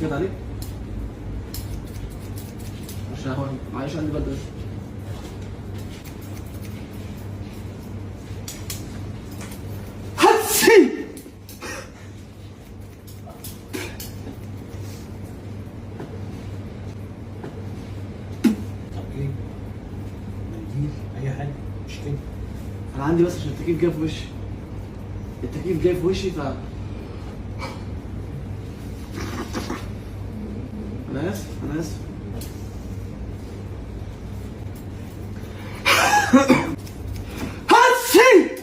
جت عليك؟ عشان هو معلش عندي برد. هاتسي. طب ايه؟ منديل اي حاجه مش كده. انا عندي بس عشان التكييف جاي في وشي. التكييف جاي في وشي انا اسف انا اسف. هاتسي.